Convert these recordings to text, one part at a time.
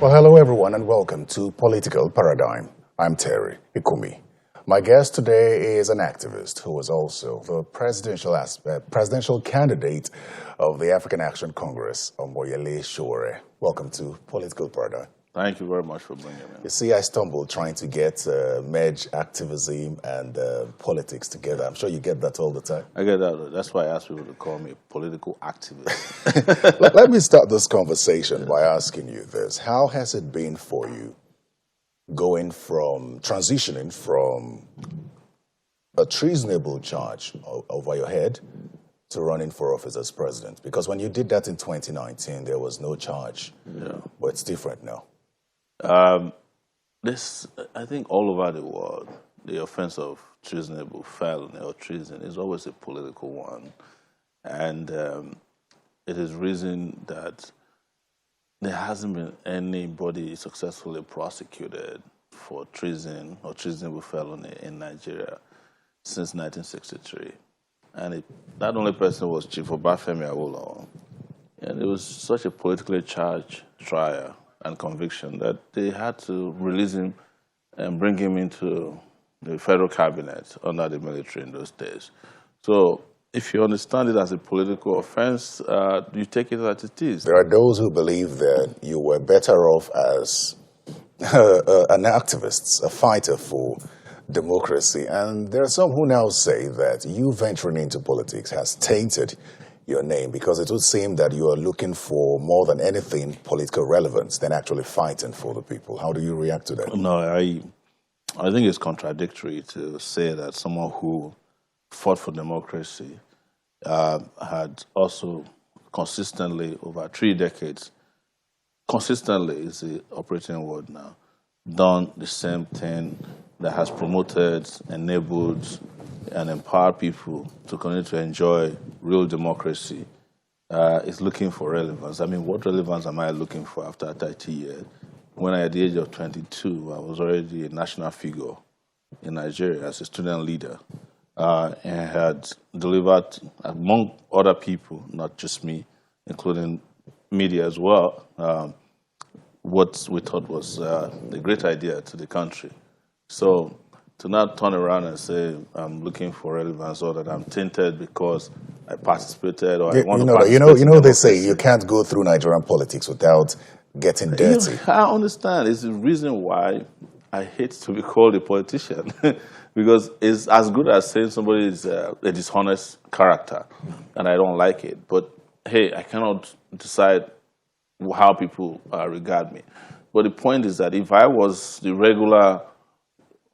Well, hello everyone and welcome to Political Paradigm. I'm Terry Ikumi. My guest today is an activist who is also the presidential candidate of the African Action Congress, Omoyele Sowore. Welcome to Political Paradigm. Thank you very much for bringing me. You see, I stumbled trying to merge activism and politics together. I'm sure you get that all the time. I get that. That's why I ask people to call me a political activist. Let me start this conversation by asking you this. How has it been for you transitioning from a treasonable charge over your head to running for office as president? Because when you did that in 2019, there was no charge. Yeah. But it's different now. I think all over the world, the offense of treasonable felony or treason is always a political one. And it is reason that there hasn't been anybody successfully prosecuted for treason or treasonable felony in Nigeria since 1963. And that only person was Chief Obafemi Awolowo. And it was such a politically charged trial and conviction that they had to release him and bring him into the federal cabinet under the military in those days. So if you understand it as a political offense, you take it as it is. There are those who believe that you were better off as an activist, a fighter for democracy. And there are some who now say that you venturing into politics has tainted your name, because it would seem that you are looking for more than anything political relevance than actually fighting for the people. How do you react to that? No, I think it's contradictory to say that someone who fought for democracy had also consistently, over 3 decades, consistently is the operating word now, done the same thing that has promoted, enabled, and empowered people to continue to enjoy real democracy, is looking for relevance. I mean, what relevance am I looking for after 30 years? When at the age of 22, I was already a national figure in Nigeria as a student leader, and had delivered, among other people, not just me, including media as well, what we thought was a great idea to the country. So to not turn around and say I'm looking for relevance or that I'm tainted because I participated or I want to participate. You know, they say you can't go through Nigerian politics without getting dirty. I understand. It's the reason why I hate to be called a politician, because it's as good as saying somebody is a dishonest character, and I don't like it. But hey, I cannot decide how people regard me. But the point is that if I was the regular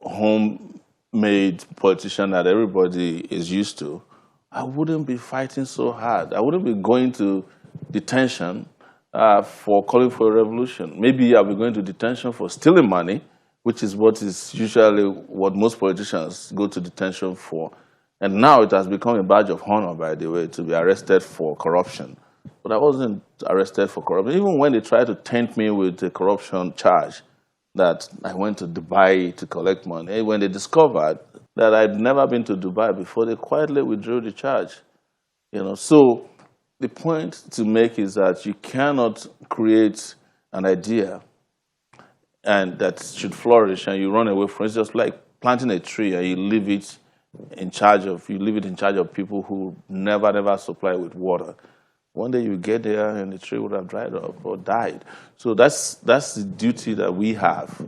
homemade politician that everybody is used to, I wouldn't be fighting so hard. I wouldn't be going to detention for calling for a revolution. Maybe I'll be going to detention for stealing money, which is what is usually what most politicians go to detention for. And now it has become a badge of honor, by the way, to be arrested for corruption. But I wasn't arrested for corruption. Even when they tried to taint me with a corruption charge, that I went to Dubai to collect money, when they discovered that I'd never been to Dubai before, they quietly withdrew the charge. So the point to make is that you cannot create an idea and that should flourish and you run away from it. It's just like planting a tree and you leave it in charge of people who never supply with water. One day you get there and the tree would have dried up or died. So that's the duty that we have,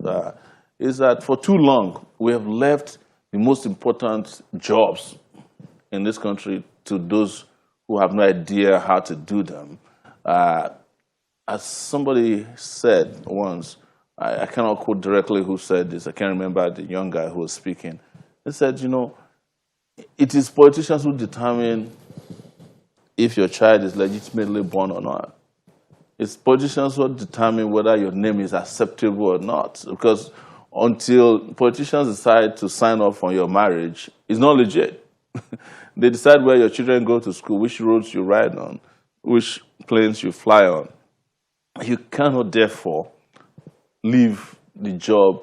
is that for too long we have left the most important jobs in this country to those who have no idea how to do them. As somebody said once, I cannot quote directly who said this, I can't remember the young guy who was speaking. He said, it is politicians who determine if your child is legitimately born or not. It's politicians who determine whether your name is acceptable or not. Because until politicians decide to sign off on your marriage, it's not legit. They decide where your children go to school, which roads you ride on, which planes you fly on. You cannot, therefore, leave the job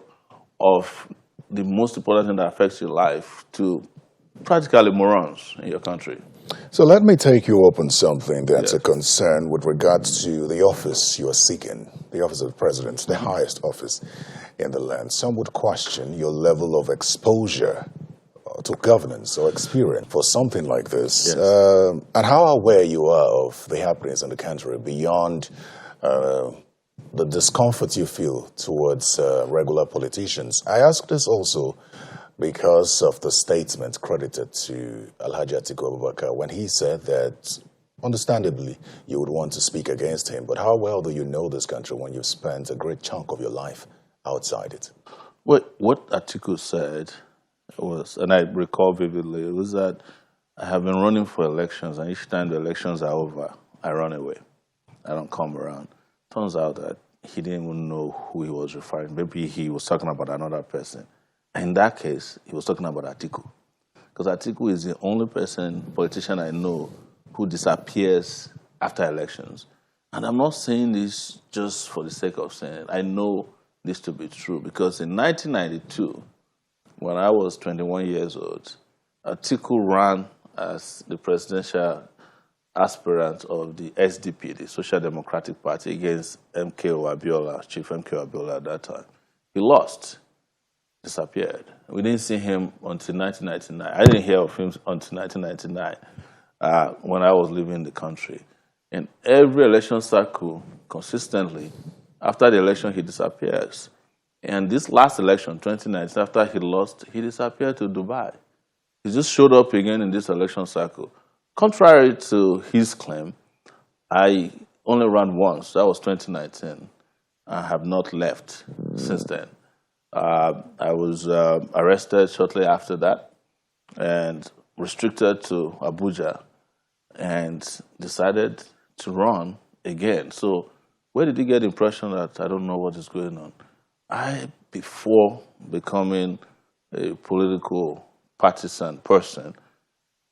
of the most important thing that affects your life to practically morons in your country. So let me take you up on something that's a Yes. concern with regards to the office you are seeking, the office of the president, the highest office in the land. Some would question your level of exposure to governance or experience for something like this, Yes. and how aware you are of the happenings in the country beyond the discomfort you feel towards regular politicians. I ask this also because of the statement credited to Alhaji Atiku Abubakar when he said that, understandably, you would want to speak against him, but how well do you know this country when you've spent a great chunk of your life outside it? What Atiku said was, and I recall vividly, it was that I have been running for elections, and each time the elections are over, I run away. I don't come around. Turns out that he didn't even know who he was referring. Maybe he was talking about another person. In that case, he was talking about Atiku. Because Atiku is the only politician I know who disappears after elections. And I'm not saying this just for the sake of saying it. I know this to be true because in 1992, when I was 21 years old, Atiku ran as the presidential aspirant of the SDP, the Social Democratic Party, against MKO Abiola, Chief MKO Abiola at that time. He lost. Disappeared. We didn't see him until 1999. I didn't hear of him until 1999 when I was leaving the country. In every election cycle, consistently, after the election, he disappears. And this last election, 2019, after he lost, he disappeared to Dubai. He just showed up again in this election cycle. Contrary to his claim, I only ran once. That was 2019. I have not left since then. I was arrested shortly after that and restricted to Abuja and decided to run again. So where did you get the impression that I don't know what is going on? Before becoming a political partisan person,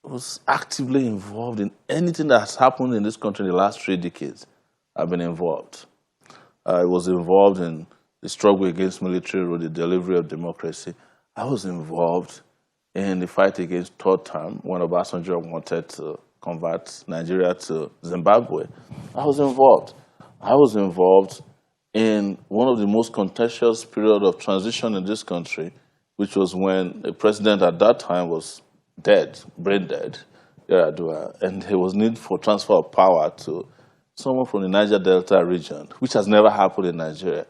was actively involved in anything that has happened in this country in the last 3 decades. I've been involved. I was involved in the struggle against military rule, the delivery of democracy. I was involved in the fight against third term when Obasanjo wanted to convert Nigeria to Zimbabwe. I was involved. I was involved in one of the most contentious periods of transition in this country, which was when the president at that time was dead, brain dead, Yar'Adua, and there was need for transfer of power to someone from the Niger Delta region, which has never happened in Nigeria.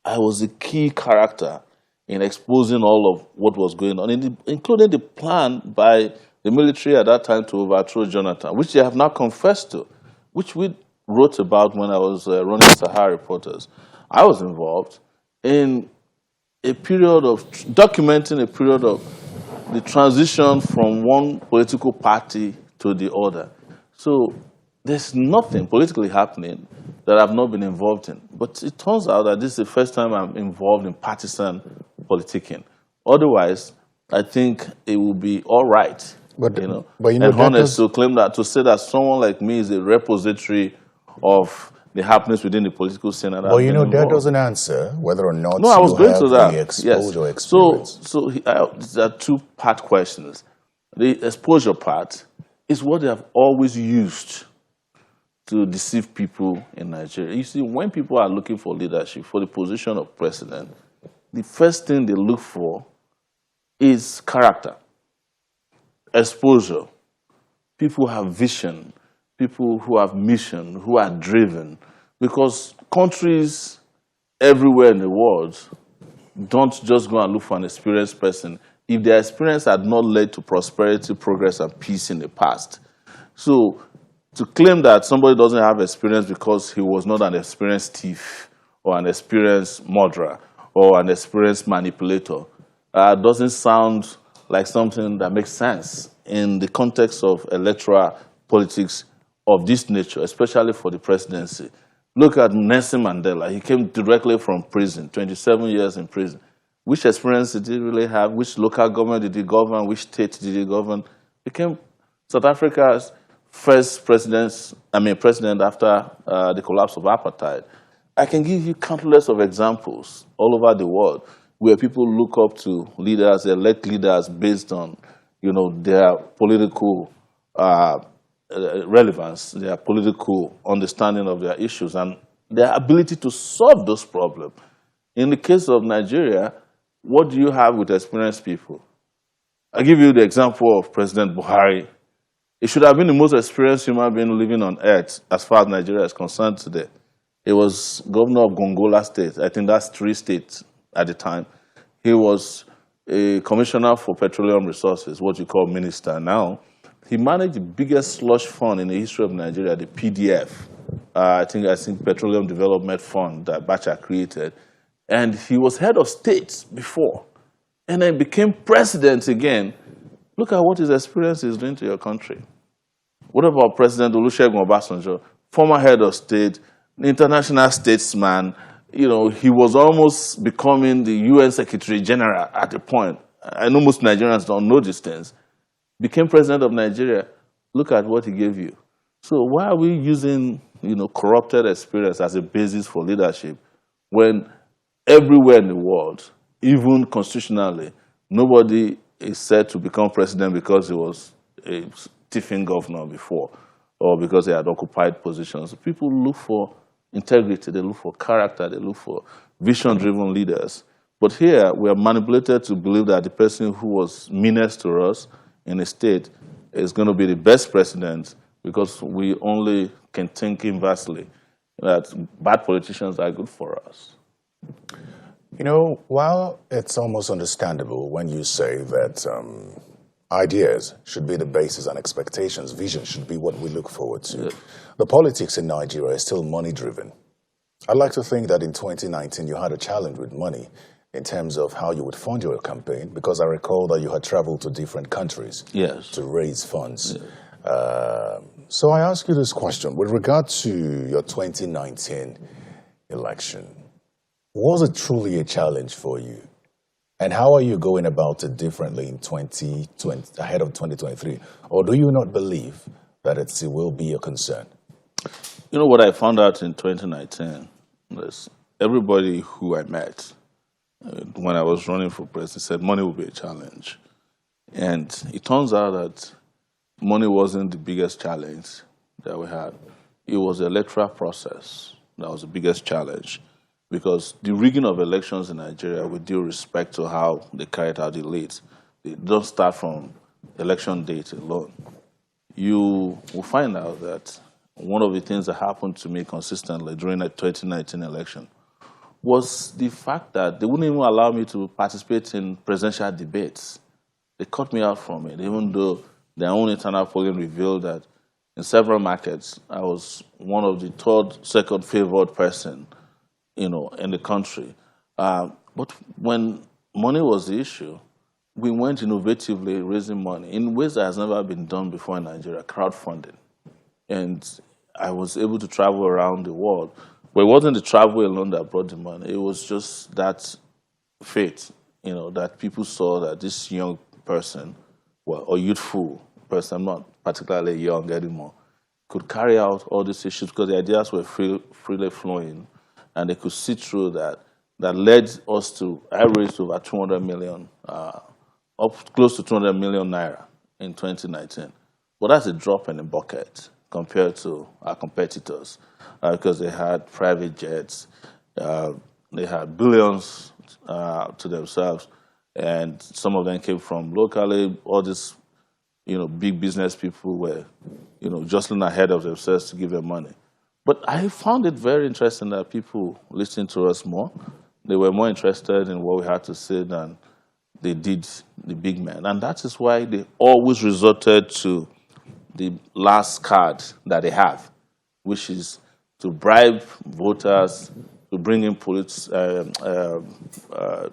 I was a key character in exposing all of what was going on, including the plan by the military at that time to overthrow Jonathan, which they have now confessed to, which we wrote about when I was running Sahara Reporters. I was involved in a period of documenting a period of the transition from one political party to the other. So there's nothing politically happening that I've not been involved in. But it turns out that this is the first time I'm involved in partisan politicking. Otherwise, I think it will be all right, But and honest to claim that, to say that someone like me is a repository of the happenings within the political scene. But that doesn't answer whether or not no, I was you going have to that. the exposure Yes. experience. So there are 2-part questions. The exposure part is what they have always used to deceive people in Nigeria. You see, when people are looking for leadership, for the position of president, the first thing they look for is character, exposure. People have vision, people who have mission, who are driven. Because countries everywhere in the world don't just go and look for an experienced person if their experience had not led to prosperity, progress, and peace in the past. So to claim that somebody doesn't have experience because he was not an experienced thief or an experienced murderer or an experienced manipulator doesn't sound like something that makes sense in the context of electoral politics of this nature, especially for the presidency. Look at Nelson Mandela. He came directly from prison, 27 years in prison. Which experience did he really have? Which local government did he govern? Which state did he govern? Became South Africa's first president after the collapse of apartheid. I can give you countless of examples all over the world where people look up to leaders, elect leaders based on, their political relevance, their political understanding of their issues, and their ability to solve those problems. In the case of Nigeria, what do you have with experienced people? I'll give you the example of President Buhari. He should have been the most experienced human being living on earth as far as Nigeria is concerned today. He was governor of Gongola State. I think that's 3 states at the time. He was a commissioner for petroleum resources, what you call minister now. He managed the biggest slush fund in the history of Nigeria, the PDF. I think Petroleum Development Fund that Bacha created. And he was head of state before. And then became president again. Look at what his experience is doing to your country. What about President Olusegun Obasanjo, former head of state, international statesman? You know, he was almost becoming the UN Secretary General at a point. I know most Nigerians don't know these things. Became president of Nigeria. Look at what he gave you. So why are we using, corrupted experience as a basis for leadership when everywhere in the world, even constitutionally, nobody is said to become president because he was a thieving governor before or because he had occupied positions? People look for integrity, they look for character, they look for vision-driven leaders. But here, we are manipulated to believe that the person who was meanest to us in a state is going to be the best president because we only can think inversely that bad politicians are good for us. While it's almost understandable when you say that ideas should be the basis and expectations, vision should be what we look forward to, yeah. The politics in Nigeria is still money-driven. I'd like to think that in 2019 you had a challenge with money in terms of how you would fund your campaign, because I recall that you had traveled to different countries to raise funds. Yeah. So I ask you this question. With regard to your 2019 election, was it truly a challenge for you? And how are you going about it differently in 2020, ahead of 2023? Or do you not believe that it will be a concern? You know what I found out in 2019 was everybody who I met when I was running for president said money would be a challenge. And it turns out that money wasn't the biggest challenge that we had. It was the electoral process that was the biggest challenge. Because the rigging of elections in Nigeria, with due respect to how they carried out the leads, they don't start from election date alone. You will find out that one of the things that happened to me consistently during the 2019 election was the fact that they wouldn't even allow me to participate in presidential debates. They cut me out from it, even though their own internal polling revealed that in several markets, I was one of the second favored person in the country. But when money was the issue, we went innovatively raising money in ways that has never been done before in Nigeria, crowdfunding. And I was able to travel around the world. But it wasn't the travel alone that brought the money. It was just that faith, that people saw that this young person, or youthful person, I'm not particularly young anymore, could carry out all these issues because the ideas were freely flowing. And they could see through that led us to, I raised over 200 million, up close to 200 million naira in 2019. But that's a drop in the bucket compared to our competitors because they had private jets, they had billions to themselves, and some of them came from locally. All these, big business people were, jostling ahead of themselves to give them money. But I found it very interesting that people listened to us more. They were more interested in what we had to say than they did the big men. And that is why they always resorted to the last card that they have, which is to bribe voters, to bring in police,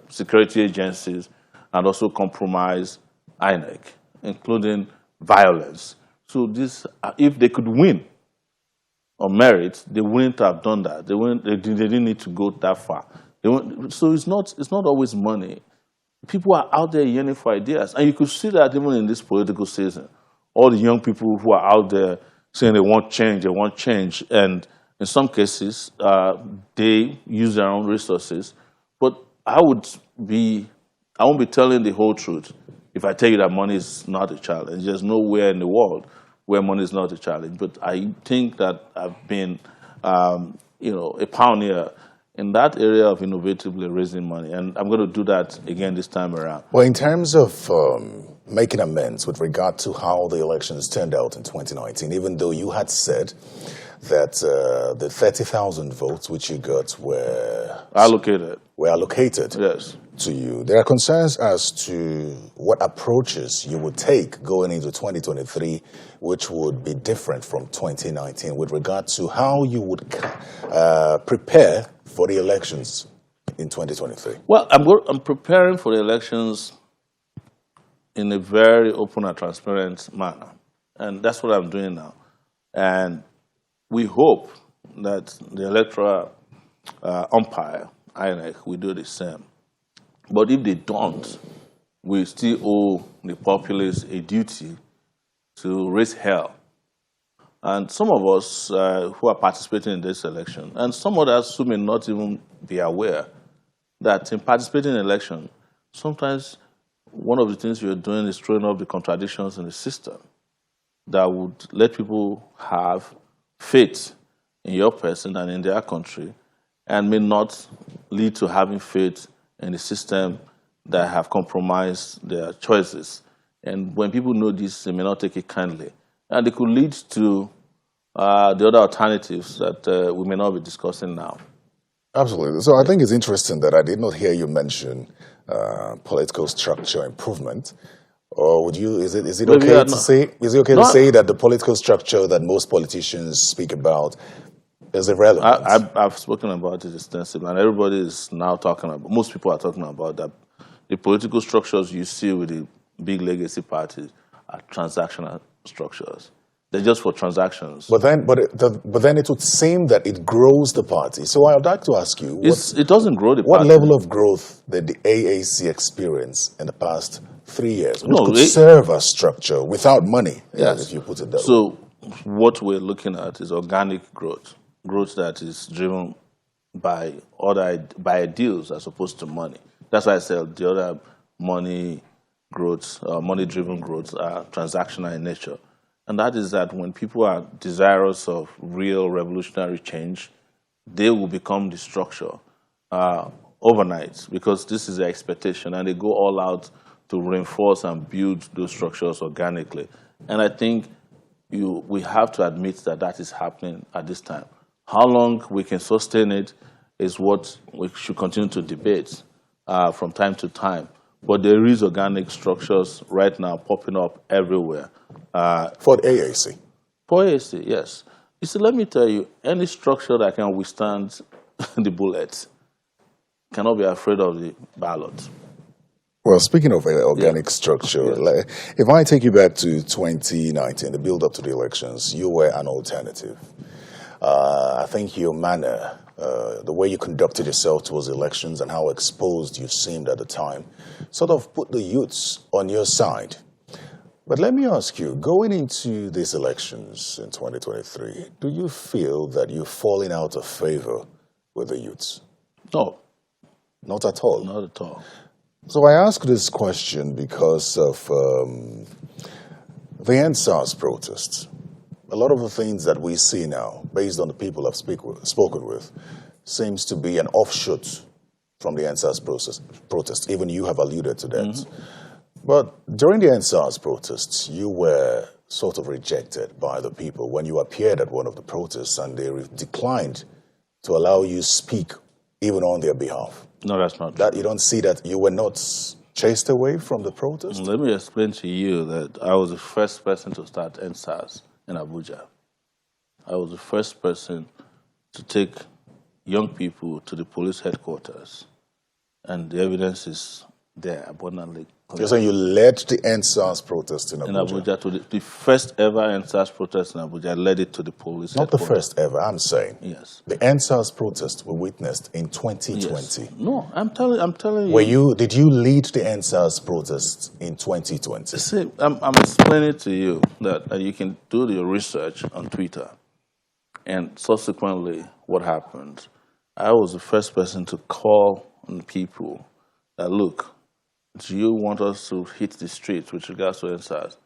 security agencies, and also compromise INEC, including violence. So if they could win on merit, they wouldn't have done that. They didn't need to go that far. So it's not always money. People are out there yearning for ideas. And you could see that even in this political season. All the young people who are out there saying they want change. And in some cases, they use their own resources. But I won't be telling the whole truth if I tell you that money is not a challenge. There's nowhere in the world where money is not a challenge. But I think that I've been, a pioneer in that area of innovatively raising money, and I'm going to do that again this time around. Well, in terms of making amends with regard to how the elections turned out in 2019, even though you had said that the 30,000 votes which you got were allocated Yes. to you, there are concerns as to what approaches you would take going into 2023, which would be different from 2019 with regard to how you would prepare for the elections in 2023. Well, I'm preparing for the elections in a very open and transparent manner, and that's what I'm doing now. And we hope that the electoral umpire, INEC, will do the same. But if they don't, we still owe the populace a duty to raise hell. And some of us who are participating in this election, and some others who may not even be aware that in participating in election, sometimes one of the things you're doing is throwing up the contradictions in the system that would let people have faith in your person and in their country, and may not lead to having faith in the system that have compromised their choices. And when people know this, they may not take it kindly. And it could lead to the other alternatives that we may not be discussing now. Absolutely. So I think it's interesting that I did not hear you mention political structure improvement. Or would you? Is it okay to say? Is it okay to say that the political structure that most politicians speak about is irrelevant? I've spoken about it extensively, and everybody is now talking about. Most people are talking about that. The political structures you see with the big legacy parties are transactional structures. They're just for transactions. But then it would seem that it grows the party. So I would like to ask you, it doesn't grow the party. What level of growth did the AAC experience in the past 3 years? Which could serve as structure without money, if you put it that way. So what we're looking at is organic growth that is driven by ideals as opposed to money. That's why I said the other money growth, money-driven growth are transactional in nature. And that is that when people are desirous of real revolutionary change, they will become the structure overnight, because this is their expectation, and they go all out to reinforce and build those structures organically. And I think we have to admit that that is happening at this time. How long we can sustain it is what we should continue to debate from time to time. But there is organic structures right now popping up everywhere. For the AAC? For AAC, yes. You see, let me tell you, any structure that can withstand the bullets cannot be afraid of the ballot. Well, speaking of organic structure, if I take you back to 2019, the build-up to the elections, you were an alternative. I think your manner, the way you conducted yourself towards elections and how exposed you seemed at the time, sort of put the youths on your side. But let me ask you, going into these elections in 2023, do you feel that you're falling out of favor with the youths? No. Not at all? Not at all. So I ask this question because of the NSAS protests. A lot of the things that we see now, based on the people I've spoken with, seems to be an offshoot from the NSAS protest. Even you have alluded to that. Mm-hmm. But during the NSAS protests, you were sort of rejected by the people when you appeared at one of the protests, and they declined to allow you speak even on their behalf. No, that's not true. That you don't see that you were not chased away from the protest? Let me explain to you that I was the first person to start NSAS in Abuja. I was the first person to take young people to the police headquarters, and the evidence is there abundantly. You're saying you led the NSAS protest in Abuja? In Abuja, to the first ever NSAS protest in Abuja. I led it to the police Not headquarters. The first ever, I'm saying. Yes. The NSAS protests were witnessed in 2020. Yes. No, I'm telling you. Did you lead the NSAS protests in 2020? See, I'm explaining to you that you can do your research on Twitter, and subsequently what happened. I was the first person to call on people that, look, do you want us to hit the streets with regards to NSAS?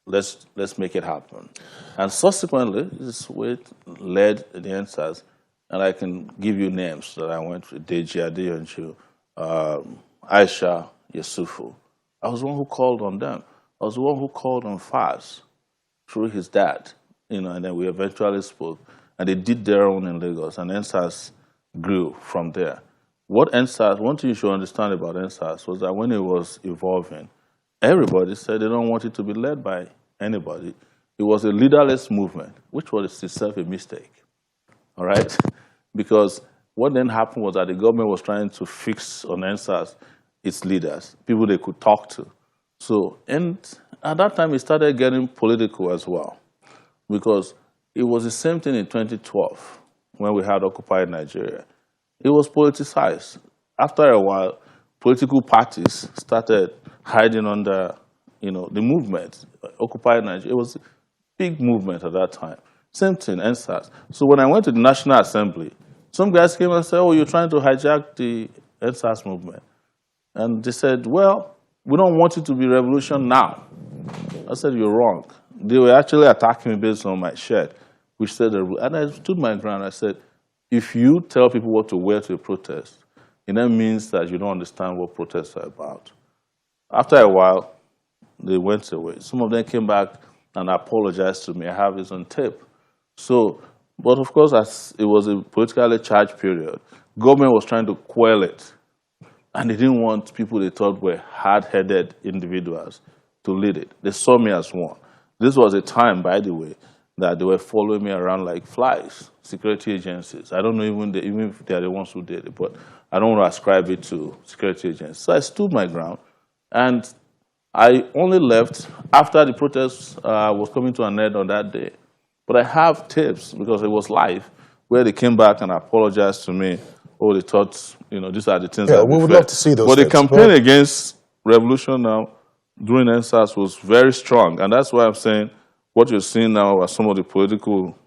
let's make it happen. And subsequently, this way led the answers, and I can give you names that I went with: Deji Adeyanju, Aisha Yusufu. I was the one who called on them. I was the one who called on Faz through his dad, and then we eventually spoke, and they did their own in Lagos, and NSAS grew from there. What NSAS, one thing you should understand about NSAS was that when it was evolving, everybody said they don't want it to be led by anybody. It was a leaderless movement, which was itself a mistake, all right? Because what then happened was that the government was trying to fix on NSAS its leaders, people they could talk to. So, and at that time, it started getting political as well, because it was the same thing in 2012 when we had occupied Nigeria. It was politicized. After a while, political parties started hiding under, the movement, occupied Nigeria. It was a big movement at that time. Same thing, NSAS. So when I went to the National Assembly, some guys came and said, "Oh, you're trying to hijack the NSAS movement." And they said, "Well, we don't want it to be revolution now." I said, "You're wrong." They were actually attacking me based on my shirt, which said, and I stood my ground. I said, if you tell people what to wear to a protest, it then means that you don't understand what protests are about. After a while, they went away. Some of them came back and apologized to me. I have this on tape. So, but of course, as it was a politically charged period, government was trying to quell it. And they didn't want people they thought were hard-headed individuals to lead it. They saw me as one. This was a time, by the way, that they were following me around like flies, security agencies. I don't know even if they're the ones who did it, but I don't want to ascribe it to security agencies. So I stood my ground, and I only left after the protest was coming to an end on that day. But I have tapes, because it was live, where they came back and apologized to me. Oh, they thought, these are the things that we would love to see those But the tapes. campaign against revolution now during NSAS was very strong. And that's why I'm saying what you're seeing now are some of the political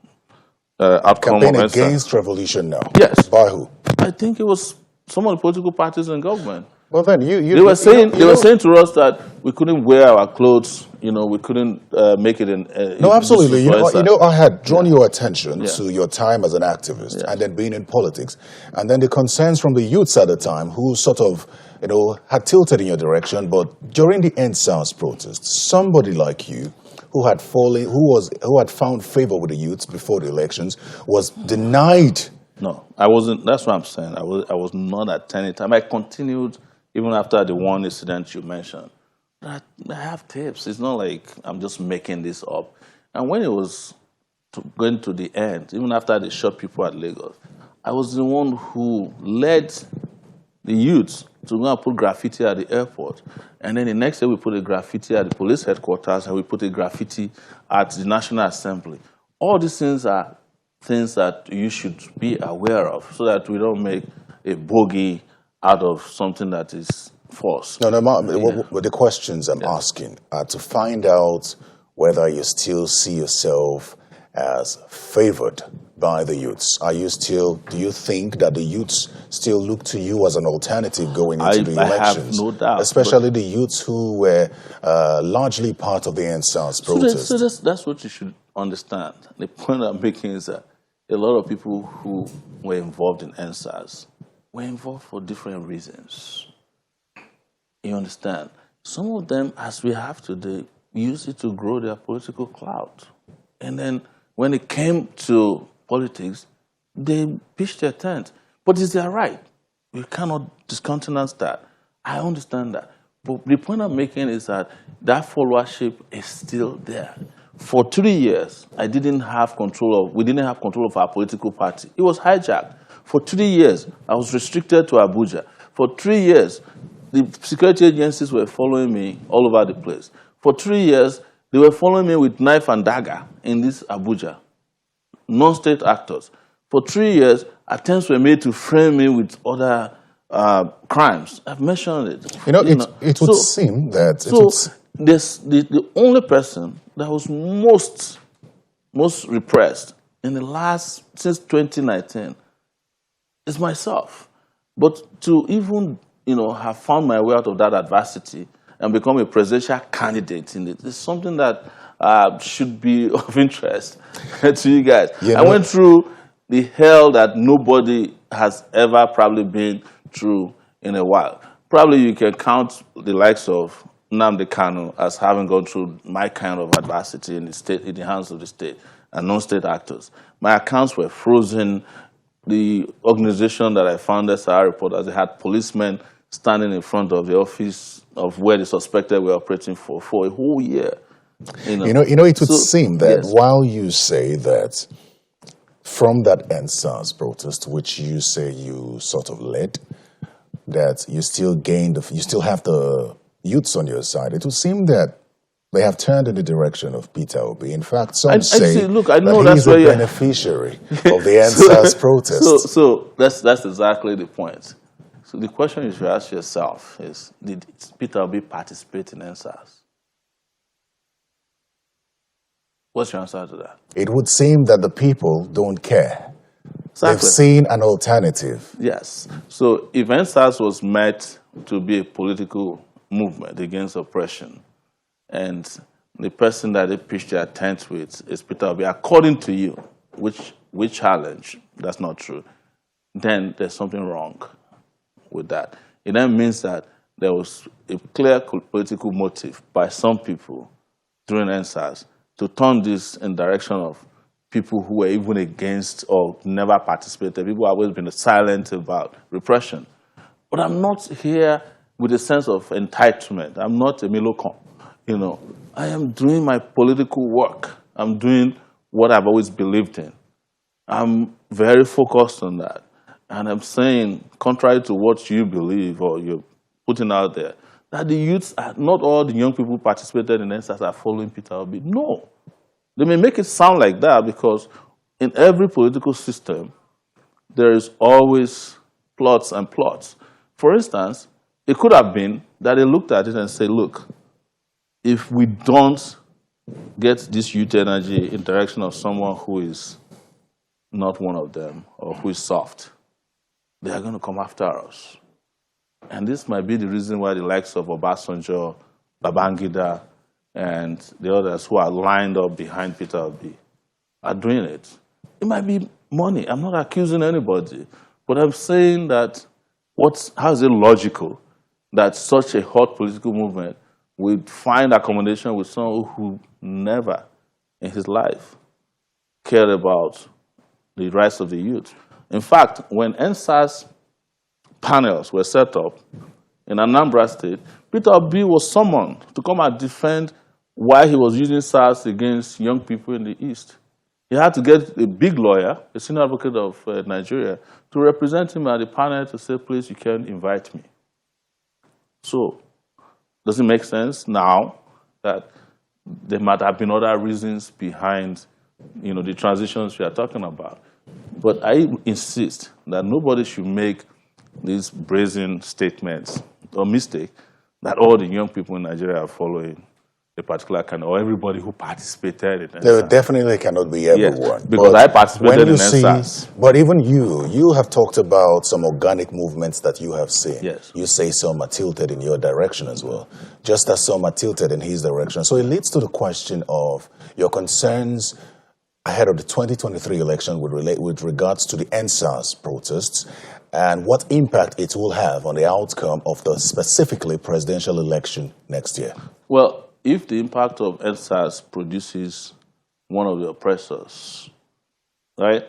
outcome Campaign of NSAS. against revolution now? Yes. By who? I think it was some of the political parties in government. Well, then They were saying to us that we couldn't wear our clothes, we couldn't make it in. No, absolutely. I had drawn your attention Yeah. to your time as an activist Yeah. and then being in politics, and then the concerns from the youths at the time who sort of, had tilted in your direction. But during the NSAS protest, somebody like you, who had found favor with the youths before the elections, was denied. No, I wasn't. That's what I'm saying. I was not at any time. I continued even after the one incident you mentioned. I have tapes. It's not like I'm just making this up. And when it was going to the end, even after they shot people at Lagos, I was the one who led the youths to go and put graffiti at the airport. And then the next day we put a graffiti at the police headquarters, and we put a graffiti at the National Assembly. All these things are things that you should be aware of, so that we don't make a bogey out of something that is false. No, the questions I'm asking are to find out whether you still see yourself as favored by the youths. Do you think that the youths still look to you as an alternative going into the elections? I have no doubt. Especially the youths who were largely part of the NSAS protest. So that's what you should understand. The point I'm making is that a lot of people who were involved in NSAS were involved for different reasons. You understand? Some of them, as we have today, used it to grow their political clout. And then when it came to politics, they pitched their tent. But it's their right. We cannot discountenance that. I understand that. But the point I'm making is that followership is still there. For 3 years, we didn't have control of our political party. It was hijacked. For 3 years, I was restricted to Abuja. For 3 years, the security agencies were following me all over the place. For 3 years, they were following me with knife and dagger in this Abuja. Non-state actors. For 3 years, attempts were made to frame me with other crimes. I've mentioned it. It would seem that... The only person that was most repressed since 2019 is myself. But to even, have found my way out of that adversity and become a presidential candidate in it is something that should be of interest to you guys. You I know, went through the hell that nobody has ever probably been through in a while. Probably you can count the likes of Nnamdi Kanu as having gone through my kind of adversity in the state, in the hands of the state and non-state actors. My accounts were frozen. The organization that I founded, Sowore Reporters, they had policemen standing in front of the office of where the suspected were operating for a whole year. It would seem that yes. while you say that from that NSAS protest, which you say you sort of led, that you still you still have the youths on your side, it would seem that they have turned in the direction of Peter Obi. In fact, some say look, I know that that's he's a where beneficiary of the NSAS protest. So that's exactly the point. So the question you should ask yourself is, did Peter Obi participate in NSAS? What's your answer to that? It would seem that the people don't care. Exactly. They've seen an alternative. Yes. So if NSAS was meant to be a political movement against oppression, and the person that they pitched their tent with is Peter Obi, according to you, which challenge, that's not true, then there's something wrong with that. It then means that there was a clear political motive by some people during NSAS to turn this in direction of people who were even against or never participated. People have always been silent about repression. But I'm not here with a sense of entitlement. I'm not a Milocom. I am doing my political work. I'm doing what I've always believed in. I'm very focused on that. And I'm saying, contrary to what you believe or you're putting out there, that the youths, not all the young people who participated in NSAS are following Peter Obi. No. They may make it sound like that because in every political system, there is always plots and plots. For instance, it could have been that they looked at it and said, look, if we don't get this youth energy in direction of someone who is not one of them or who is soft, they are going to come after us. And this might be the reason why the likes of Obasanjo, Babangida, and the others who are lined up behind Peter Obi are doing it. It might be money. I'm not accusing anybody. But I'm saying that how is it logical that such a hot political movement would find accommodation with someone who never in his life cared about the rights of the youth? In fact, when NSAS panels were set up in Anambra State, Peter Obi was summoned to come and defend why he was using SARS against young people in the East. He had to get a big lawyer, a senior advocate of Nigeria, to represent him at the panel to say, please, you can invite me. So, does it make sense now that there might have been other reasons behind the transitions we are talking about? But I insist that nobody should make these brazen statements or mistake that all the young people in Nigeria are following a particular kind, or everybody who participated in NSAS. No, it definitely cannot be everyone. Yes, because I participated in NSAS. But even you have talked about some organic movements that you have seen. Yes. You say some are tilted in your direction as well, just as some are tilted in his direction. So it leads to the question of your concerns ahead of the 2023 election with regards to the NSAS protests and what impact it will have on the outcome of the specifically presidential election next year. Well, if the impact of NSAS produces one of the oppressors, right,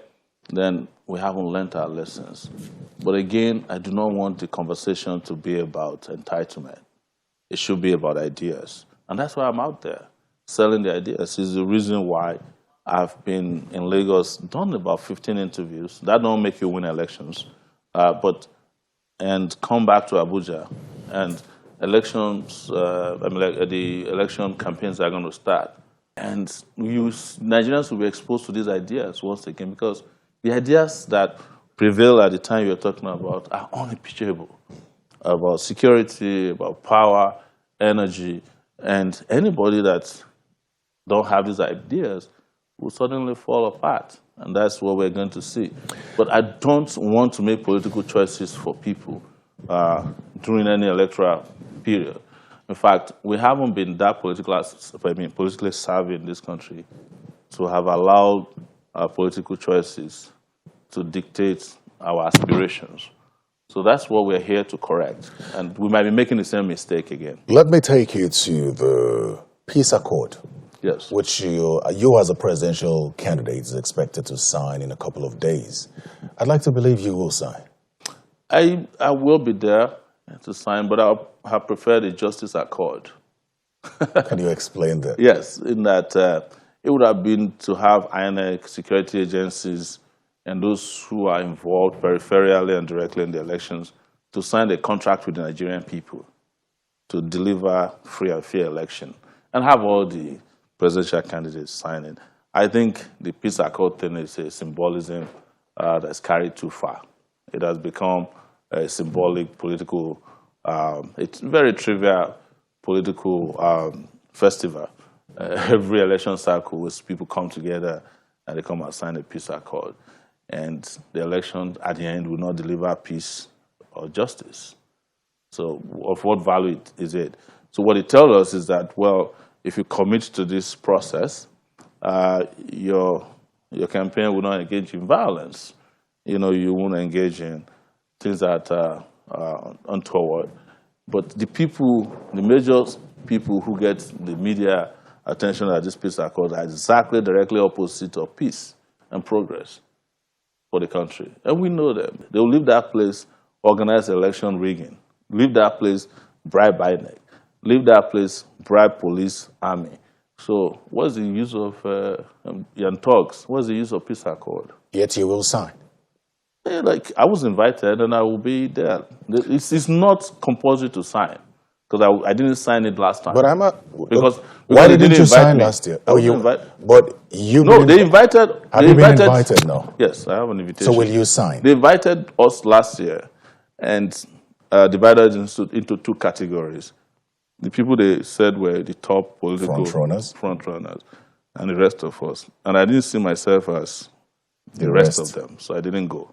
then we haven't learned our lessons. But again, I do not want the conversation to be about entitlement. It should be about ideas. And that's why I'm out there selling the ideas. Is the reason why I've been in Lagos, done about 15 interviews. That don't make you win elections. And come back to Abuja and elections, the election campaigns are going to start. And Nigerians will be exposed to these ideas once again, because the ideas that prevail at the time you're talking about are unimpeachable, about security, about power, energy, and anybody that don't have these ideas will suddenly fall apart. And that's what we're going to see. But I don't want to make political choices for people during any electoral period. In fact, we haven't been that politically savvy in this country to have allowed our political choices to dictate our aspirations. So that's what we're here to correct. And we might be making the same mistake again. Let me take you to the peace accord, Yes. which you as a presidential candidate is expected to sign in a couple of days. I'd like to believe you will sign. I will be there to sign, but I prefer the Justice Accord. Can you explain that? Yes, in that it would have been to have INEC, security agencies, and those who are involved peripherally and directly in the elections to sign a contract with the Nigerian people to deliver free and fair election and have all the presidential candidates sign it. I think the peace accord thing is a symbolism that's carried too far. It has become a symbolic political, it's very trivial political festival. Every election cycle, people come together and they come and sign a peace accord. And the election at the end will not deliver peace or justice. So of what value is it? So what it tells us is that, well, if you commit to this process, your campaign will not engage in violence. You know, you won't engage in things that are untoward. But the people, the major people who get the media attention at this peace accord are exactly directly opposite of peace and progress for the country. And we know them. They will leave that place, organize election rigging, leave that place, bribe INEC, leave that place, bribe police, army. So what's the use of young talks? What's the use of peace accord? Yet you will sign. Yeah, like, I was invited and I will be there. It's not compulsory to sign because I didn't sign it last time. But I'm a. Because Why they didn't you invite sign me. last year? I wasn't invited. But you. No, they invited. Have they you been invited? No. Yes, I have an invitation. So will you sign? They invited us last year and divided into two categories. The people they said were the top political front runners, and the rest of us. And I didn't see myself as the rest of them, so I didn't go.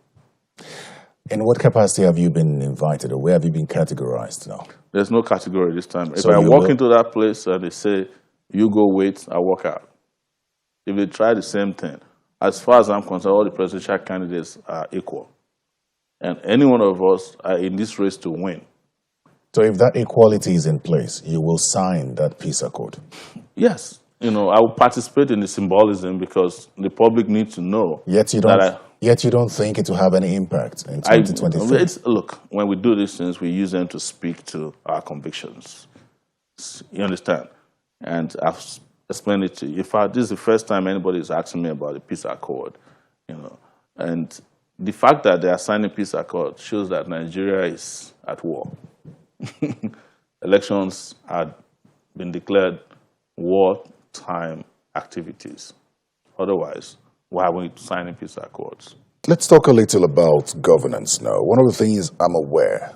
In what capacity have you been invited, or where have you been categorized now? There's no category this time. If So I you walk will- into that place and they say, you go wait, I walk out. If they try the same thing, as far as I'm concerned, all the presidential candidates are equal. And any one of us are in this race to win. So if that equality is in place, you will sign that peace accord? Yes. You know, I will participate in the symbolism because the public needs to know. Yet you don't think it will have any impact in 2023? Look, when we do these things, we use them to speak to our convictions. You understand? And I've explained it to you. This is the first time anybody is asking me about the peace accord, you know. And the fact that they are signing peace accord shows that Nigeria is at war. Elections had been declared wartime activities. Otherwise, why are we signing peace accords? Let's talk a little about governance now. One of the things I'm aware,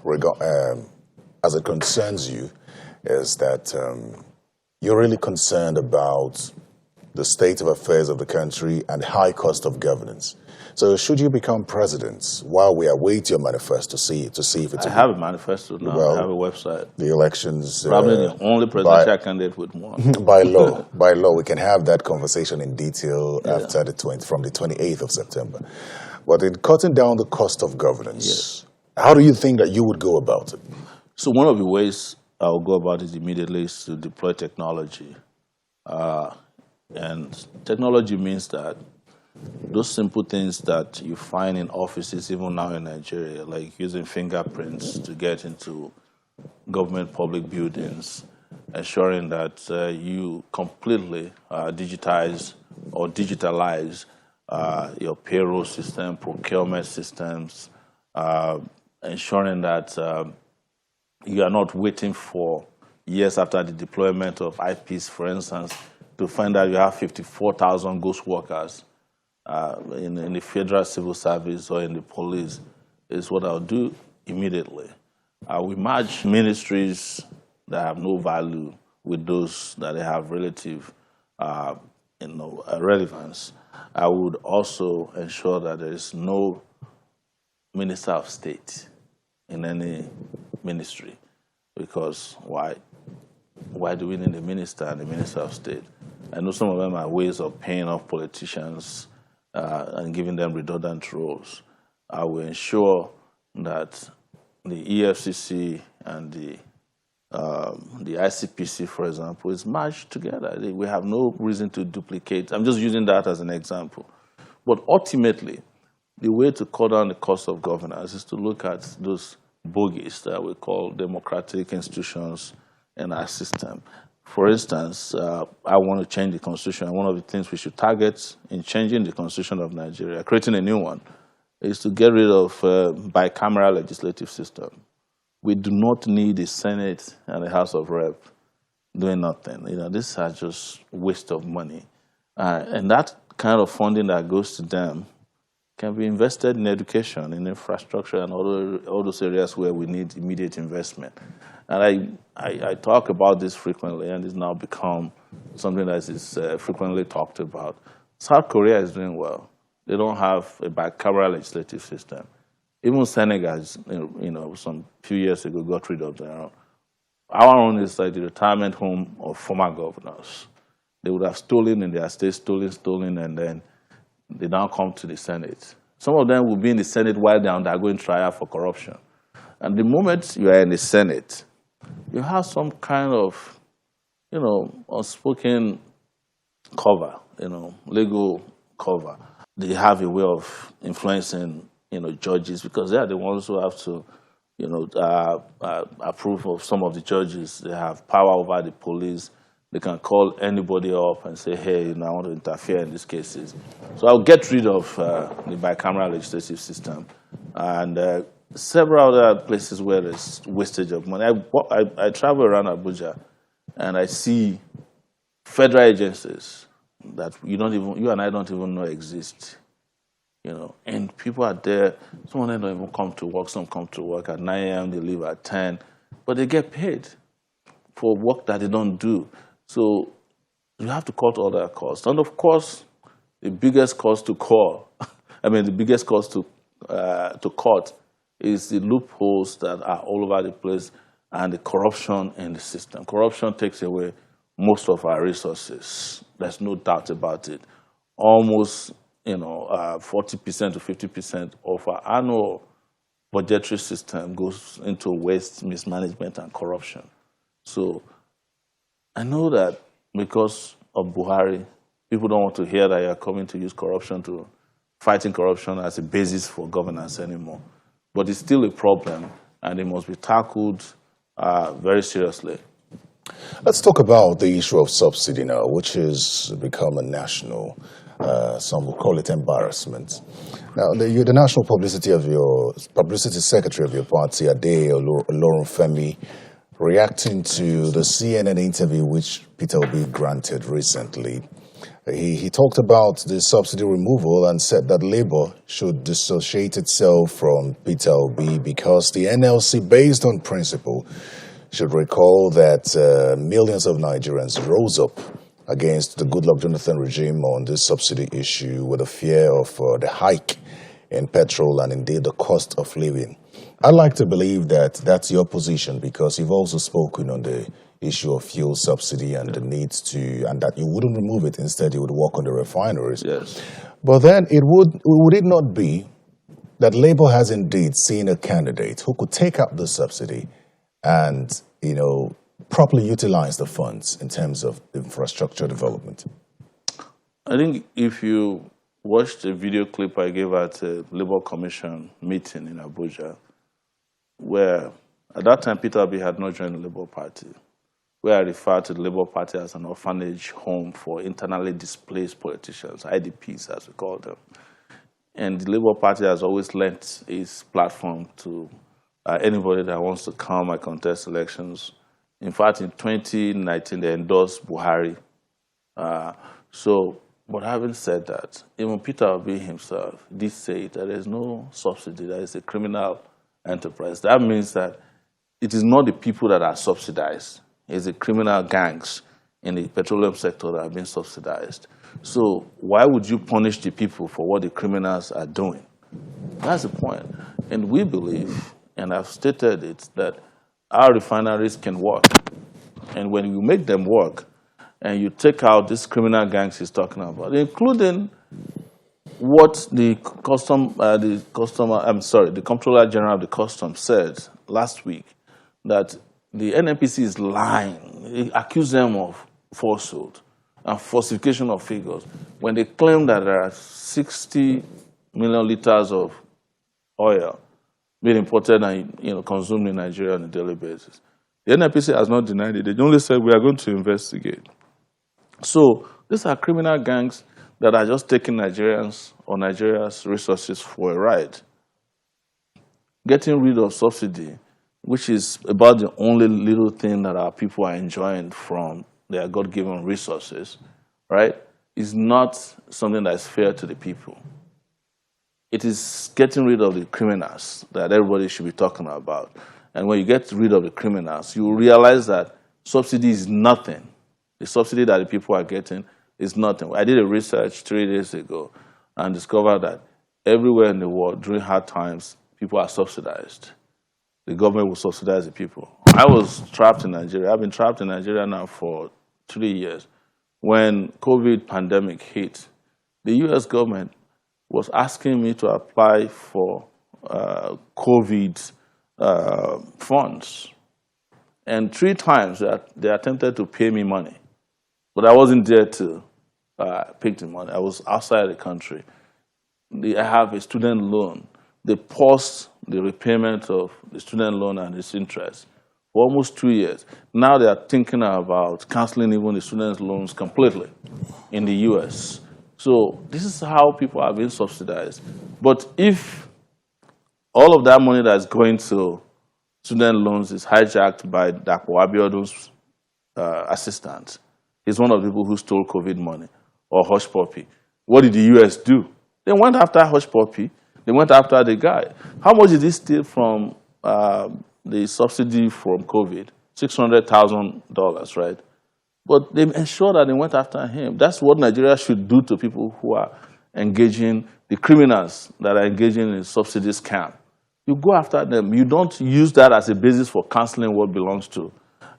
as it concerns you, is that you're really concerned about the state of affairs of the country and high cost of governance. So should you become president while we await your manifesto to see if it's... I have a manifesto now. Well, I have a website. The elections... Probably the only presidential candidate with one. By law, we can have that conversation in detail after from the 28th of September. But in cutting down the cost of governance, how do you think that you would go about it? So one of the ways I'll go about it immediately is to deploy technology. And technology means that those simple things that you find in offices, even now in Nigeria, like using fingerprints to get into government public buildings, ensuring that you completely digitize or digitalize your payroll system, procurement systems, ensuring that you are not waiting for years after the deployment of IPs, for instance, to find out you have 54,000 ghost workers in the federal civil service or in the police, is what I'll do immediately. We merge ministries that have no value with those that have relative relevance. I would also ensure that there is no minister of state in any ministry, because why? why do we need a minister and a minister of state? I know some of them are ways of paying off politicians and giving them redundant roles. I will ensure that the EFCC and the ICPC, for example, is merged together. We have no reason to duplicate. I'm just using that as an example. But ultimately, the way to cut down the cost of governance is to look at those bogies that we call democratic institutions in our system. For instance, I want to change the constitution. And one of the things we should target in changing the constitution of Nigeria, creating a new one, is to get rid of bicameral legislative system. We do not need the Senate and the House of Rep doing nothing. This is just waste of money. And that kind of funding that goes to them can be invested in education, in infrastructure, and all those areas where we need immediate investment. And I talk about this frequently, and it's now become something that is frequently talked about. South Korea is doing well. They don't have a bicameral legislative system. Even Senegal, some few years ago, got rid of their own. Our own is like the retirement home of former governors. They would have stolen in their state, stolen, and then they now come to the Senate. Some of them will be in the Senate while they're undergoing trial for corruption. And the moment you are in the Senate, you have some kind of, unspoken cover, legal cover. They have a way of influencing, judges, because they are the ones who have to, approve of some of the judges. They have power over the police. They can call anybody up and say, hey, I want to interfere in these cases. So I'll get rid of the bicameral legislative system and several other places where there's wastage of money. I travel around Abuja and I see federal agencies that you and I don't even know exist. And people are there. Some of them don't even come to work. Some come to work at 9 a.m., they leave at 10, but they get paid for work that they don't do. So you have to cut all that cost. And of course, the biggest cost to the biggest cost to cut is the loopholes that are all over the place and the corruption in the system. Corruption takes away most of our resources. There's no doubt about it. Almost 40% to 50% of our annual budgetary system goes into waste, mismanagement, and corruption. So I know that because of Buhari, people don't want to hear that you're coming to use fighting corruption as a basis for governance anymore. But it's still a problem, and it must be tackled very seriously. Let's talk about the issue of subsidy now, which has become a national, some will call it embarrassment. Now, you're the national publicity secretary of your party, Ade Olorunfemi, reacting to the CNN interview which Peter Obi granted recently. He talked about the subsidy removal and said that Labour should dissociate itself from Peter Obi because the NLC, based on principle, should recall that millions of Nigerians rose up against the Goodluck Jonathan regime on this subsidy issue with a fear of the hike in petrol and indeed the cost of living. I'd like to believe that that's your position because you've also spoken on the issue of fuel subsidy and the need to, and that you wouldn't remove it, instead you would work on the refineries. Yes. But then would it not be that Labour has indeed seen a candidate who could take up the subsidy and, properly utilize the funds in terms of infrastructure development? I think if you watched a video clip I gave at a Labour Commission meeting in Abuja, where at that time Peter Obi had not joined the Labour Party, where I refer to the Labour Party as an orphanage home for internally displaced politicians, IDPs as we call them. And the Labour Party has always lent its platform to anybody that wants to come and contest elections. In fact, in 2019, they endorsed Buhari. But having said that, even Peter Obi himself did say that there is no subsidy, that is a criminal enterprise. That means that it is not the people that are subsidized. It's the criminal gangs in the petroleum sector that have been subsidized. So why would you punish the people for what the criminals are doing? That's the point. And we believe, and I've stated it, that our refineries can work. And when you make them work, and you take out these criminal gangs he's talking about, including what the the Comptroller General of the Customs said last week, that the NNPC is lying. He accused them of falsehood and falsification of figures when they claim that there are 60 million liters of oil being imported and consumed in Nigeria on a daily basis. The NNPC has not denied it. They only said we are going to investigate. So these are criminal gangs that are just taking Nigerians or Nigeria's resources for a ride. Getting rid of subsidy, which is about the only little thing that our people are enjoying from their God-given resources, right, is not something that is fair to the people. It is getting rid of the criminals that everybody should be talking about. And when you get rid of the criminals, you realize that subsidy is nothing. The subsidy that the people are getting is nothing. I did a research 3 days ago and discovered that everywhere in the world during hard times, people are subsidized. The government will subsidize the people. I was trapped in Nigeria. I've been trapped in Nigeria now for 3 years. When COVID pandemic hit, the US government was asking me to apply for COVID funds. And 3 times they attempted to pay me money. But I wasn't there to pick the money. I was outside the country. I have a student loan. They paused the repayment of the student loan and its interest for almost 2 years. Now they are thinking about canceling even the student loans completely in the US. So this is how people are being subsidized. But if all of that money that's going to student loans is hijacked by Dapo Abiodun's assistant, he's one of the people who stole COVID money, or Hush Puppy, what did the US do? They went after Hush Puppy. They went after the guy. How much did he steal from the subsidy from COVID? $600,000, right? But they ensured that they went after him. That's what Nigeria should do to people who are engaging, the criminals that are engaging in subsidy scam. You go after them. You don't use that as a basis for canceling what belongs to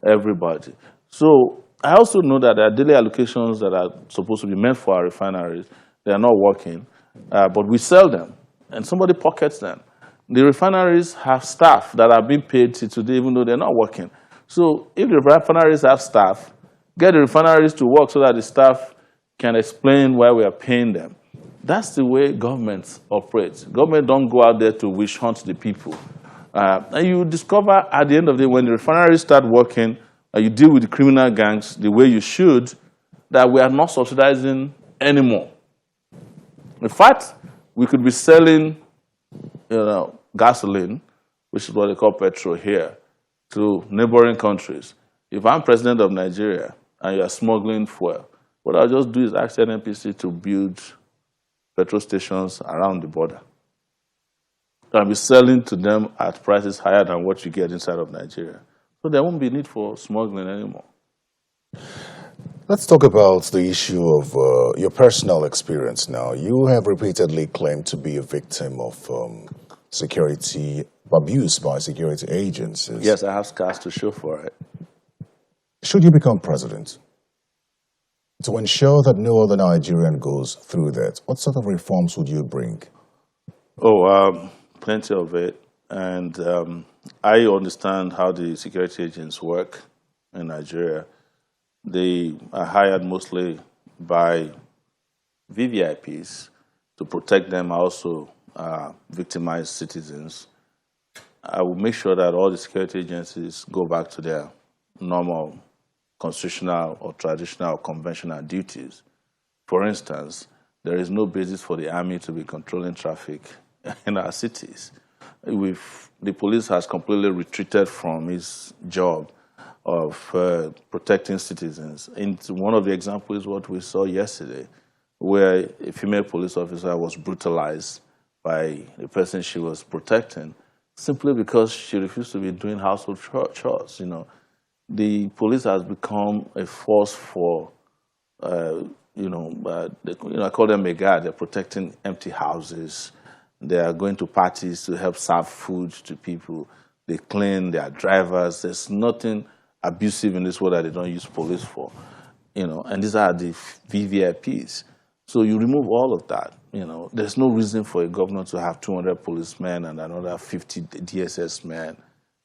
everybody. So I also know that there are daily allocations that are supposed to be meant for our refineries. They are not working, but we sell them, and somebody pockets them. The refineries have staff that are being paid today, even though they're not working. So if the refineries have staff, get the refineries to work so that the staff can explain why we are paying them. That's the way governments operate. Government don't go out there to wish hunt the people. And you discover at the end of the day, when the refineries start working, you deal with the criminal gangs the way you should, that we are not subsidizing anymore. In fact, we could be selling gasoline, which is what they call petrol here, to neighboring countries. If I'm president of Nigeria and you are smuggling fuel, what I'll just do is ask the NNPC to build petrol stations around the border. I'll be selling to them at prices higher than what you get inside of Nigeria. So there won't be need for smuggling anymore. Let's talk about the issue of your personal experience now. You have repeatedly claimed to be a victim of security abuse by security agencies. Yes, I have scars to show for it. Should you become president, to ensure that no other Nigerian goes through that, what sort of reforms would you bring? Plenty of it. And I understand how the security agents work in Nigeria. They are hired mostly by VVIPs to protect them, also victimized citizens. I will make sure that all the security agencies go back to their normal constitutional or traditional or conventional duties. For instance, there is no basis for the army to be controlling traffic in our cities. The police has completely retreated from its job of protecting citizens. And one of the examples is what we saw yesterday, where a female police officer was brutalized by the person she was protecting simply because she refused to be doing household chores. The police has become a force for, I call them a guard. They're protecting empty houses. They are going to parties to help serve food to people. They clean, they are drivers. There's nothing abusive in this way that they don't use police for, and these are the VVIPs. So you remove all of that, there's no reason for a governor to have 200 policemen and another 50 DSS men,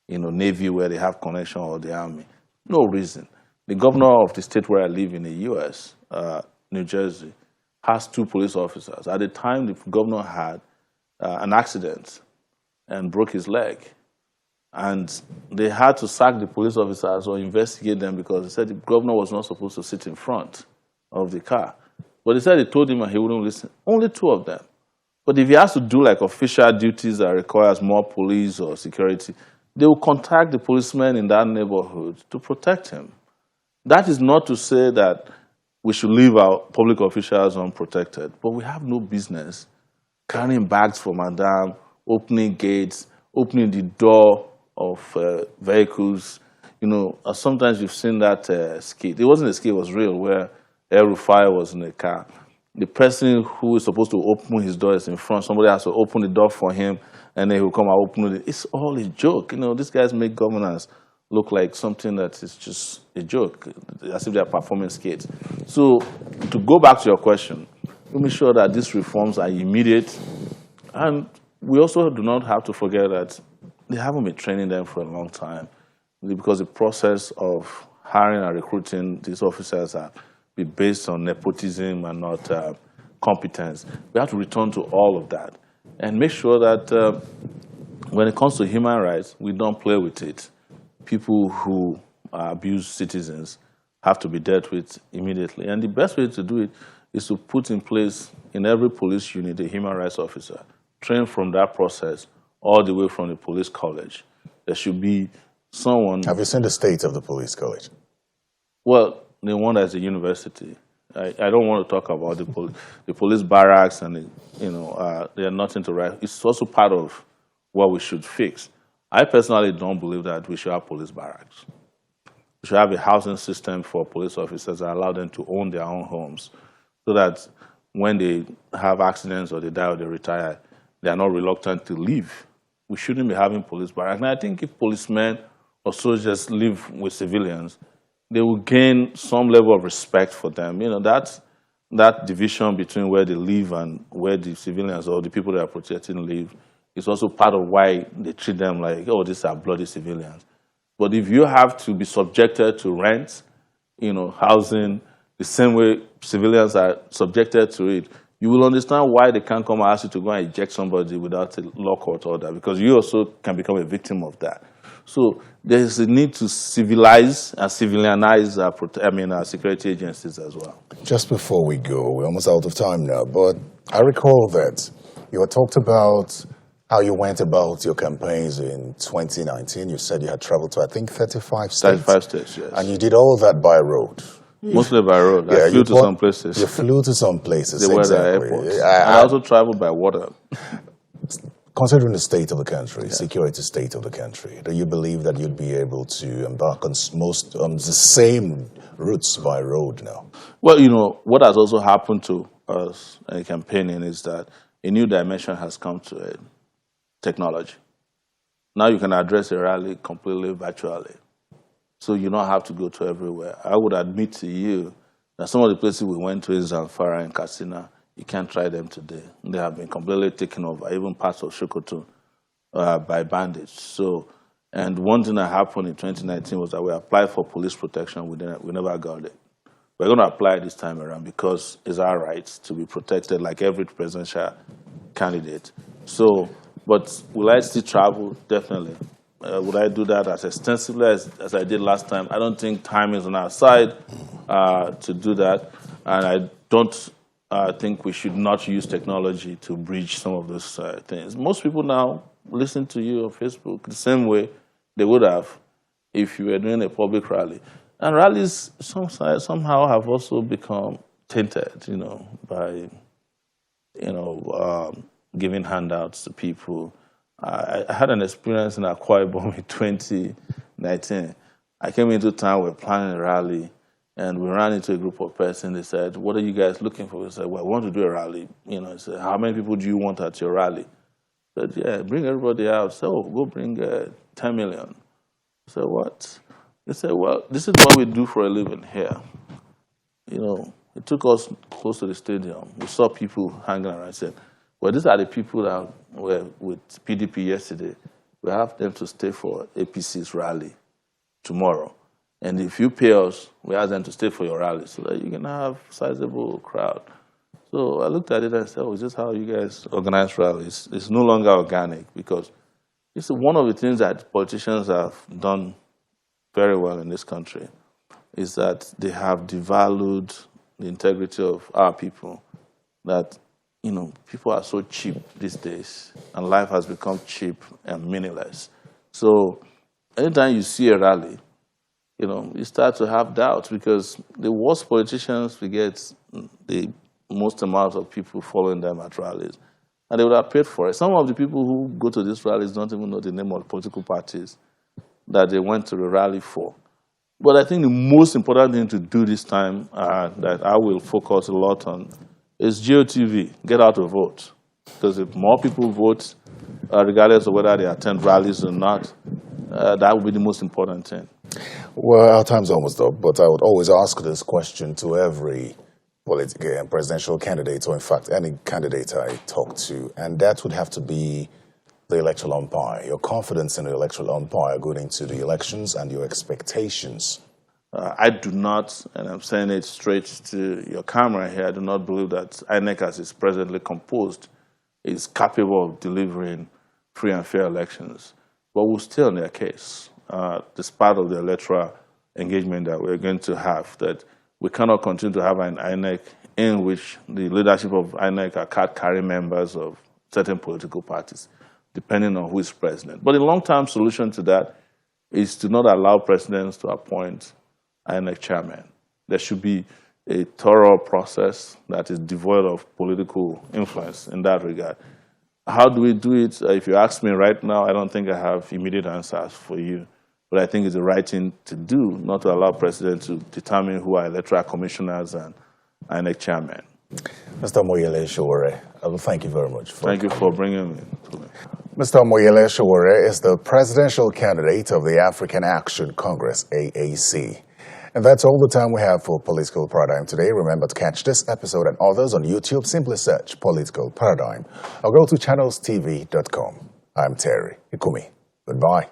Navy where they have connection or the Army. No reason. The governor of the state where I live in the U.S., New Jersey, has 2 police officers. At the time, the governor had an accident and broke his leg. And they had to sack the police officers or investigate them because they said the governor was not supposed to sit in front of the car. But they said they told him and he wouldn't listen. Only 2 of them. But if he has to do like official duties that requires more police or security, they will contact the policemen in that neighborhood to protect him. That is not to say that we should leave our public officials unprotected, but we have no business carrying bags for madam, opening gates, opening the door of vehicles. Sometimes you've seen that skit. It wasn't a skit, it was real, where El-Rufai was in a car. The person who is supposed to open his door is in front. Somebody has to open the door for him, and then he'll come and open it. It's all a joke. These guys make governance look like something that is just a joke, as if they're performing skits. So, to go back to your question, let me sure that these reforms are immediate. And we also do not have to forget that they haven't been training them for a long time, because the process of hiring and recruiting these officers are be based on nepotism and not competence. We have to return to all of that and make sure that when it comes to human rights, we don't play with it. People who abuse citizens have to be dealt with immediately. And the best way to do it is to put in place in every police unit a human rights officer, trained from that process all the way from the police college. There should be someone... Have you seen the state of the police college? Well, the one that's a university. I don't want to talk about the police barracks and they are nothing to write. It's also part of what we should fix. I personally don't believe that we should have police barracks. We should have a housing system for police officers that allow them to own their own homes, so that when they have accidents or they die or they retire, they are not reluctant to leave. We shouldn't be having police barracks. And I think if policemen or soldiers live with civilians, they will gain some level of respect for them. That division between where they live and where the civilians or the people they are protecting live is also part of why they treat them like, oh, these are bloody civilians. But if you have to be subjected to rent, housing, the same way civilians are subjected to it, you will understand why they can't come and ask you to go and eject somebody without a law court order, because you also can become a victim of that. So there is a need to civilize and civilianize our security agencies as well. Just before we go, we're almost out of time now, but I recall that you had talked about how you went about your campaigns in 2019. You said you had traveled to, I think, 35 states. 35 states, yes. And you did all that by road. Mostly by road. I flew to some places. You flew to some places, They were the airports. I also traveled by water. Considering the state of the country, security state of the country, do you believe that you'd be able to embark on the same routes by road now? Well, what has also happened to us in campaigning is that a new dimension has come to it. Technology. Now you can address a rally completely virtually. So you don't have to go to everywhere. I would admit to you that some of the places we went to in Zamfara and Katsina, you can't try them today. They have been completely taken over, even parts of Sokoto, by bandits. And one thing that happened in 2019 was that we applied for police protection. We never got it. We're going to apply this time around because it's our right to be protected like every presidential candidate. But will I still travel? Definitely. Would I do that as extensively as I did last time? I don't think time is on our side to do that. And I don't think we should not use technology to bridge some of those things. Most people now listen to you on Facebook the same way they would have if you were doing a public rally. And rallies somehow have also become tainted, by, giving handouts to people. I had an experience in Akwa Ibom in 2019. I came into town, we were planning a rally, and we ran into a group of persons. They said, "What are you guys looking for?" We said, "Well, we want to do a rally." I said, "How many people do you want at your rally?" I said, "Yeah, bring everybody out." So, go bring 10 million. I said, "What?" They said, well, this is what we do for a living here. You know, it took us close to the stadium. We saw people hanging around. I said, well, these are the people that were with PDP yesterday. We have them to stay for APC's rally tomorrow. And if you pay us, we ask them to stay for your rally so that you can have a sizable crowd. So I looked at it and said, oh, is this how you guys organize rallies? It's no longer organic because it's one of the things that politicians have done very well in this country is that they have devalued the integrity of our people. That, you know, people are so cheap these days and life has become cheap and meaningless. So anytime you see a rally, you know, you start to have doubts because the worst politicians we get the most amount of people following them at rallies. And they would have paid for it. Some of the people who go to these rallies don't even know the name of the political parties that they went to the rally for. But I think the most important thing to do this time that I will focus a lot on is GOTV, get out to vote. Because if more people vote, regardless of whether they attend rallies or not, that would be the most important thing. Well, our time's almost up, but I would always ask this question to every political and presidential candidate, or in fact, any candidate I talk to, and that would have to be the electoral umpire. Your confidence in the electoral umpire going into the elections and your expectations. I do not, and I'm saying it straight to your camera here, I do not believe that INEC as it's presently composed is capable of delivering free and fair elections. But we'll stay on their case. Despite of the electoral engagement that we're going to have, that we cannot continue to have an INEC in which the leadership of INEC are card-carrying members of certain political parties, depending on who is president. But the long-term solution to that is to not allow presidents to appoint INEC chairman. There should be a thorough process that is devoid of political influence in that regard. How do we do it? If you ask me right now, I don't think I have immediate answers for you. But I think it's the right thing to do, not to allow presidents to determine who are electoral commissioners and INEC chairmen. Mr. Moyele Sowore, I will thank you very much. Thank you for bringing me to me. Mr. Moyele Sowore is the presidential candidate of the African Action Congress, AAC. And that's all the time we have for Political Paradigm today. Remember to catch this episode and others on YouTube. Simply search Political Paradigm or go to channelstv.com. I'm Terry Ikumi. Goodbye.